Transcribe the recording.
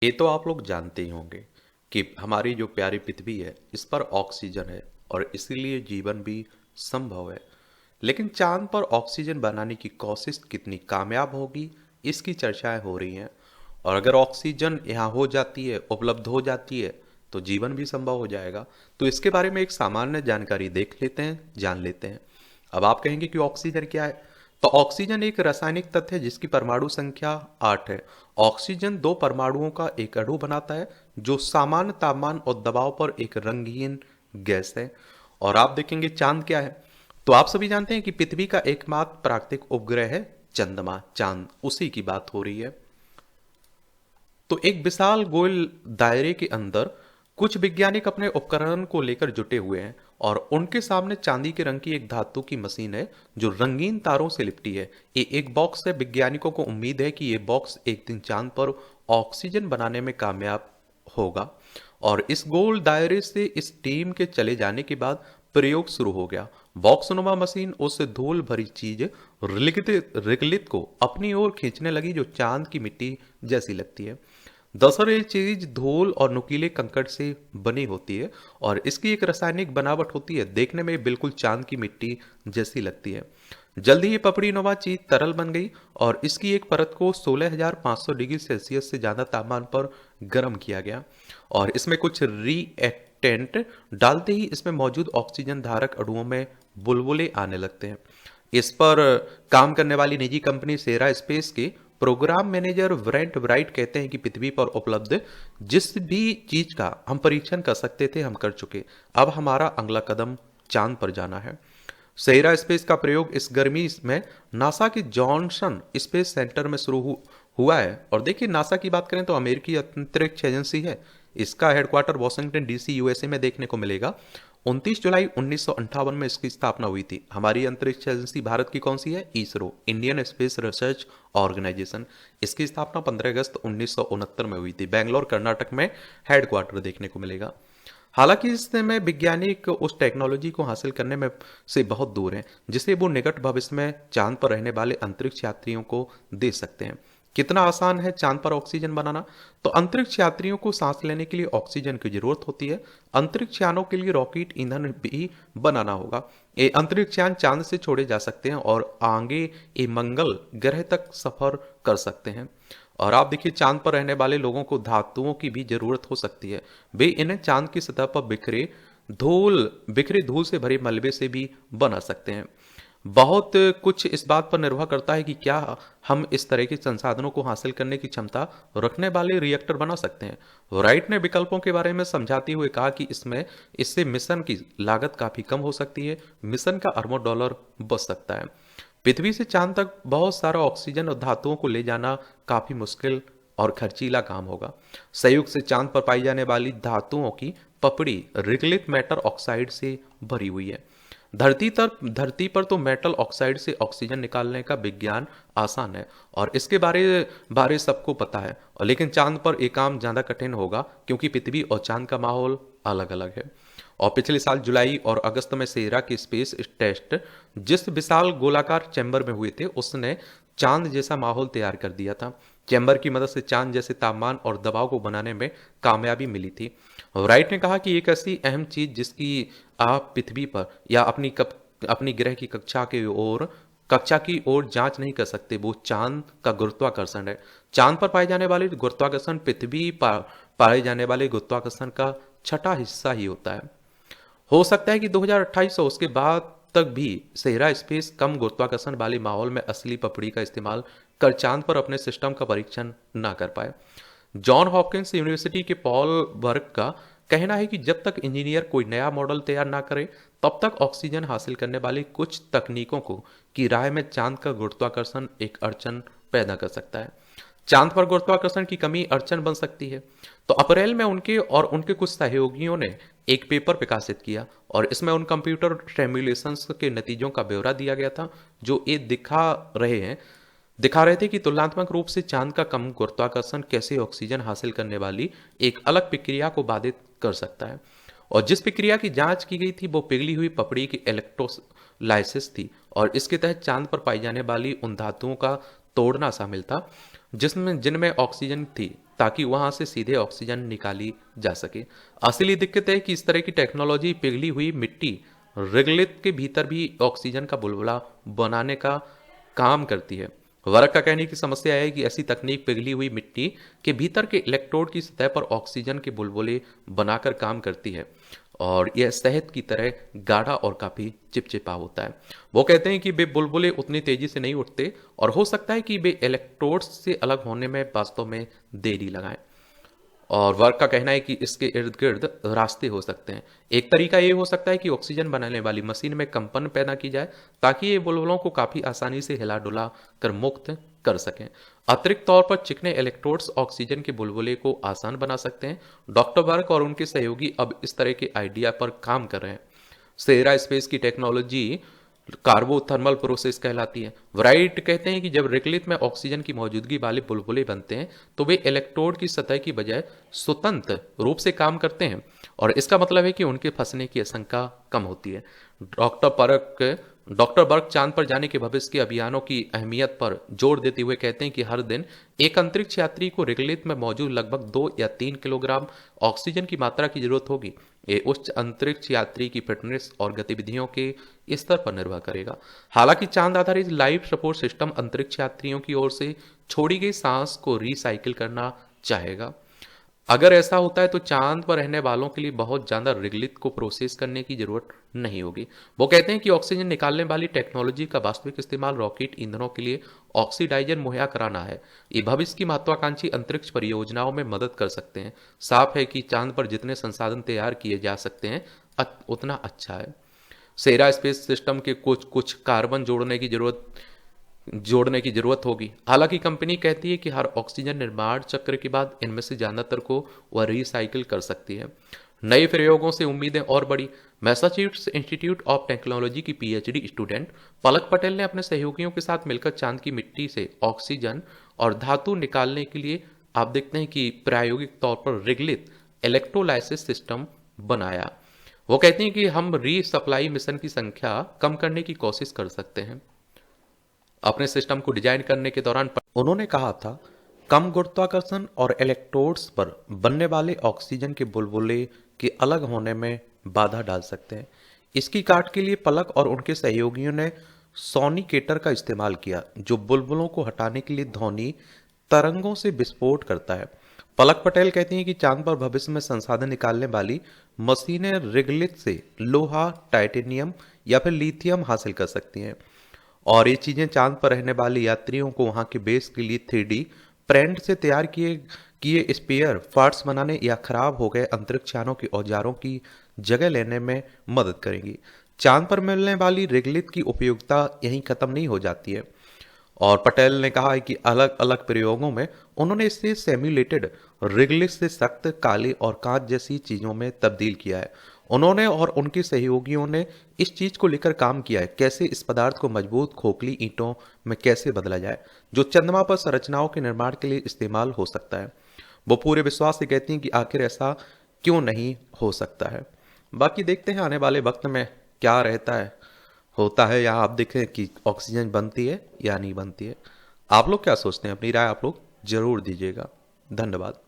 ये तो आप लोग जानते ही होंगे कि हमारी जो प्यारी पृथ्वी है इस पर ऑक्सीजन है और इसीलिए जीवन भी संभव है। लेकिन चांद पर ऑक्सीजन बनाने की कोशिश कितनी कामयाब होगी, इसकी चर्चाएं हो रही हैं। और अगर ऑक्सीजन यहाँ हो जाती है, उपलब्ध हो जाती है, तो जीवन भी संभव हो जाएगा। तो इसके बारे में एक सामान्य जानकारी देख लेते हैं, जान लेते हैं। अब आप कहेंगे कि ऑक्सीजन क्या है। तो ऑक्सीजन एक रासायनिक तत्व है जिसकी परमाणु संख्या 8 है। ऑक्सीजन दो परमाणुओं का एक अणु बनाता है जो सामान्य तापमान और दबाव पर एक रंगीन गैस है। और आप देखेंगे चांद क्या है। तो आप सभी जानते हैं कि पृथ्वी का एकमात्र प्राकृतिक उपग्रह है चंद्रमा, चांद, उसी की बात हो रही है। तो एक विशाल गोल दायरे के अंदर कुछ वैज्ञानिक अपने उपकरण को लेकर जुटे हुए हैं और उनके सामने चांदी के रंग की एक धातु की मशीन है जो रंगीन तारों से लिपटी है। ये एक बॉक्स है। वैज्ञानिकों को उम्मीद है कि ये बॉक्स एक दिन चांद पर ऑक्सीजन बनाने में कामयाब होगा। और इस गोल दायरे से इस टीम के चले जाने के बाद प्रयोग शुरू हो गया। बॉक्सनुमा मशीन उस धूल भरी चीज रिगलित को अपनी ओर खींचने लगी जो चांद की मिट्टी जैसी लगती है। दरअसल ये चीज धूल और नुकीले कंकड़ से बनी होती है और इसकी एक रासायनिक बनावट होती है। देखने में बिल्कुल चांद की मिट्टी जैसी लगती है। जल्दी ही पपड़ी नुमा चीज तरल बन गई और इसकी एक परत को 16,500 डिग्री सेल्सियस से ज्यादा तापमान पर गर्म किया गया और इसमें कुछ रिएक्टेंट डालते ही इसमें मौजूद ऑक्सीजन धारक अणुओं में बुलबुले आने लगते हैं। इस पर काम करने वाली निजी कंपनी सेरा स्पेस के प्रोग्राम मैनेजर ब्रेंट ब्राइट कहते हैं कि पृथ्वी पर उपलब्ध जिस भी चीज का हम परीक्षण कर सकते थे हम कर चुके। अब हमारा अगला कदम चांद पर जाना है। सेरा स्पेस का प्रयोग इस गर्मी में नासा के जॉनसन स्पेस सेंटर में हुआ है। और देखिए, नासा की बात करें तो अमेरिकी अंतरिक्ष एजेंसी है। इसका हेडक्वार्टर वॉशिंगटन डीसी यूएसए में देखने को मिलेगा। 29 जुलाई 1958 में इसकी स्थापना हुई थी। हमारी अंतरिक्ष एजेंसी भारत की कौन सी है? ISRO, Indian space research organisation. इसकी स्थापना 15 अगस्त 1969 में हुई थी। बेंगलोर, कर्नाटक में हेडक्वार्टर देखने को मिलेगा। हालांकि इस समय वैज्ञानिक उस टेक्नोलॉजी को हासिल करने में से बहुत दूर हैं जिसे वो निकट भविष्य में चांद पर रहने वाले अंतरिक्ष यात्रियों को दे सकते हैं। कितना आसान है चांद पर ऑक्सीजन बनाना? तो अंतरिक्ष यात्रियों को सांस लेने के लिए ऑक्सीजन की जरूरत होती है। अंतरिक्ष यानों के लिए रॉकेट ईंधन भी बनाना होगा। ये अंतरिक्ष यान चांद से छोड़े जा सकते हैं और आगे ये मंगल ग्रह तक सफर कर सकते हैं। और आप देखिए, चांद पर रहने वाले लोगों को धातुओं की भी जरूरत हो सकती है। वे इन्हें चांद की सतह पर बिखरे धूल से भरे मलबे से भी बना सकते हैं। बहुत कुछ इस बात पर निर्भर करता है कि क्या हम इस तरह के संसाधनों को हासिल करने की क्षमता रखने वाले रिएक्टर बना सकते हैं। राइट ने विकल्पों के बारे में समझाते हुए कहा कि इससे मिशन की लागत काफी कम हो सकती है। मिशन का अरबों डॉलर बच सकता है। पृथ्वी से चांद तक बहुत सारा ऑक्सीजन और धातुओं को ले जाना काफी मुश्किल और खर्चीला काम होगा। संयुक्त से चांद पर पाई जाने वाली धातुओं की पपड़ी रिगलित मेटल ऑक्साइड से भरी हुई है। धरती पर तो मेटल ऑक्साइड से ऑक्सीजन निकालने का विज्ञान आसान है और इसके बारे बारे सबको पता है। और लेकिन चांद पर एक काम ज्यादा कठिन होगा क्योंकि पृथ्वी और चांद का माहौल अलग अलग है। और पिछले साल जुलाई और अगस्त में सेरा के स्पेस टेस्ट जिस विशाल गोलाकार चैम्बर में हुए थे उसने चांद जैसा माहौल तैयार कर दिया था। चैम्बर की मदद से चांद जैसे तापमान और दबाव को बनाने में कामयाबी मिली थी। राइट ने कहा कि एक ऐसी अहम चीज जिसकी आप पृथ्वी पर या अपनी ग्रह की कक्षा की ओर जांच नहीं कर सकते, वो चांद का गुरुत्वाकर्षण है। चांद पर पाए जाने वाले गुरुत्वाकर्षण पृथ्वी पर पाए जाने वाले गुरुत्वाकर्षण का छठा हिस्सा ही होता है। हो सकता है कि 2028 और उसके बाद तक भी सेहरा स्पेस कम गुरुत्वाकर्षण वाले माहौल में असली पपड़ी का इस्तेमाल कर चांद पर अपने सिस्टम का परीक्षण ना कर पाए। जॉन हॉपकिंस यूनिवर्सिटी के पॉल बर्ग का कहना है कि जब तक इंजीनियर कोई नया मॉडल तैयार ना करे तब तक ऑक्सीजन हासिल करने वाली कुछ तकनीकों को की राह में चांद का गुरुत्वाकर्षण एक अड़चन पैदा कर सकता है। चांद पर गुरुत्वाकर्षण की कमी अड़चन बन सकती है। तो अप्रैल में उनके कुछ सहयोगियों ने एक पेपर प्रकाशित किया और इसमें उन कंप्यूटर सिमुलेशंस के नतीजों का ब्यौरा दिया गया था जो ये दिखा रहे थे कि तुलनात्मक रूप से चांद का कम गुरुत्वाकर्षण कैसे ऑक्सीजन हासिल करने वाली एक अलग प्रक्रिया को बाधित कर सकता है। और जिस प्रक्रिया की जांच की गई थी वो पिघली हुई पपड़ी की इलेक्ट्रोलाइसिस थी और इसके तहत चांद पर पाई जाने वाली उन धातुओं का तोड़ना शामिल था जिनमें ऑक्सीजन थी ताकि वहां से सीधे ऑक्सीजन निकाली जा सके। असली दिक्कत है कि इस तरह की टेक्नोलॉजी पिघली हुई मिट्टी रिगलित के भीतर भी ऑक्सीजन का बुलबुला बनाने का काम करती है। वर्क का कहने की समस्या है कि ऐसी तकनीक पिघली हुई मिट्टी के भीतर के इलेक्ट्रोड की सतह पर ऑक्सीजन के बुलबुले बनाकर काम करती है और यह शहद की तरह गाढ़ा और काफी चिपचिपा होता है। वो कहते हैं कि वे बुलबुले उतनी तेजी से नहीं उठते और हो सकता है कि वे इलेक्ट्रोड्स से अलग होने में वास्तव में देरी लगाएं। और वर्क का कहना है कि इसके इर्द गिर्द रास्ते हो सकते हैं। एक तरीका ये हो सकता है कि ऑक्सीजन बनाने वाली मशीन में कंपन पैदा की जाए ताकि ये बुलबुलों को काफी आसानी से हिला डुला कर मुक्त कर सकें। अतिरिक्त तौर पर चिकने इलेक्ट्रोड्स ऑक्सीजन के बुलबुले को आसान बना सकते हैं। डॉक्टर वर्क और उनके सहयोगी अब इस तरह के आइडिया पर काम कर रहे हैं। सेरा स्पेस की टेक्नोलॉजी कार्बोथर्मल प्रोसेस कहलाती है। वराइट कहते हैं कि जब रिगलित में ऑक्सीजन की मौजूदगी वाले बुलबुले बनते हैं तो वे इलेक्ट्रोड की सतह की बजाय स्वतंत्र रूप से काम करते हैं और इसका मतलब है कि उनके फंसने की आशंका कम होती है। डॉक्टर बर्क चांद पर जाने के भविष्य के अभियानों की अहमियत पर जोर देते हुए कहते हैं कि हर दिन एक अंतरिक्ष यात्री को रिगलित में मौजूद लगभग 2 या 3 किलोग्राम ऑक्सीजन की मात्रा की जरूरत होगी। ये उच्च अंतरिक्ष यात्री की फिटनेस और गतिविधियों के स्तर पर निर्भर करेगा। हालांकि चांद आधारित लाइफ सपोर्ट सिस्टम अंतरिक्ष यात्रियों की ओर से छोड़ी गई सांस को रिसाइकिल करना चाहेगा। अगर ऐसा होता है तो चांद पर रहने वालों के लिए बहुत ज्यादा रिगलित को प्रोसेस करने की जरूरत नहीं होगी। वो कहते हैं कि ऑक्सीजन निकालने वाली टेक्नोलॉजी का वास्तविक इस्तेमाल रॉकेट ईंधनों के लिए ऑक्सीडाइजर मुहैया कराना है। ये भविष्य की महत्वाकांक्षी अंतरिक्ष परियोजनाओं में मदद कर सकते हैं। साफ है कि चांद पर जितने संसाधन तैयार किए जा सकते हैं उतना अच्छा है। सेरा स्पेस सिस्टम के कुछ कार्बन जोड़ने की जरूरत होगी। हालांकि कंपनी कहती है कि हर ऑक्सीजन निर्माण चक्र के बाद इनमें से ज्यादातर को वह रिसाइकिल कर सकती है। नए प्रयोगों से उम्मीदें और बड़ी। मैसाचुसेट्स इंस्टीट्यूट ऑफ टेक्नोलॉजी की पीएचडी स्टूडेंट पलक पटेल ने अपने सहयोगियों के साथ मिलकर चांद की मिट्टी से ऑक्सीजन और धातु निकालने के लिए आप देखते हैं कि प्रायोगिक तौर पर रिगलित इलेक्ट्रोलाइसिस सिस्टम बनाया। वो कहते हैं कि हम रीसप्लाई मिशन की संख्या कम करने की कोशिश कर सकते हैं। अपने सिस्टम को डिजाइन करने के दौरान उन्होंने कहा था, कम गुरुत्वाकर्षण और इलेक्ट्रोड्स पर बनने वाले ऑक्सीजन के बुलबुले के अलग होने में बाधा डाल सकते हैं। इसकी काट के लिए पलक और उनके सहयोगियों ने सोनिकेटर का इस्तेमाल किया जो बुलबुलों को हटाने के लिए ध्वनि तरंगों से विस्फोट करता है। पलक पटेल कहती हैं कि चांद पर भविष्य में संसाधन निकालने वाली मशीनें रिगलित से लोहा, टाइटेनियम या फिर लिथियम हासिल कर सकती हैं और ये चीजें चांद पर रहने वाले यात्रियों को वहां के बेस के लिए 3D प्रिंट से तैयार किए किए स्पेयर पार्ट्स बनाने या खराब हो गए अंतरिक्ष यानों के औजारों की जगह लेने में मदद करेंगी। चांद पर मिलने वाली रिगलित की उपयोगिता यहीं खत्म नहीं हो जाती है और पटेल ने कहा है कि अलग अलग प्रयोगों में उन्होंने इसे सेम्युलेटेड रिगलित से सख्त, काले और कांच जैसी चीजों में तब्दील किया है। उन्होंने और उनके सहयोगियों ने इस चीज को लेकर काम किया है, कैसे इस पदार्थ को मजबूत खोखली ईंटों में कैसे बदला जाए जो चंद्रमा पर संरचनाओं के निर्माण के लिए इस्तेमाल हो सकता है। वो पूरे विश्वास से कहती हैं कि आखिर ऐसा क्यों नहीं हो सकता है। बाकी देखते हैं आने वाले वक्त में क्या रहता है, होता है या आप देखें कि ऑक्सीजन बनती है या नहीं बनती है। आप लोग क्या सोचते हैं, अपनी राय आप लोग जरूर दीजिएगा। धन्यवाद।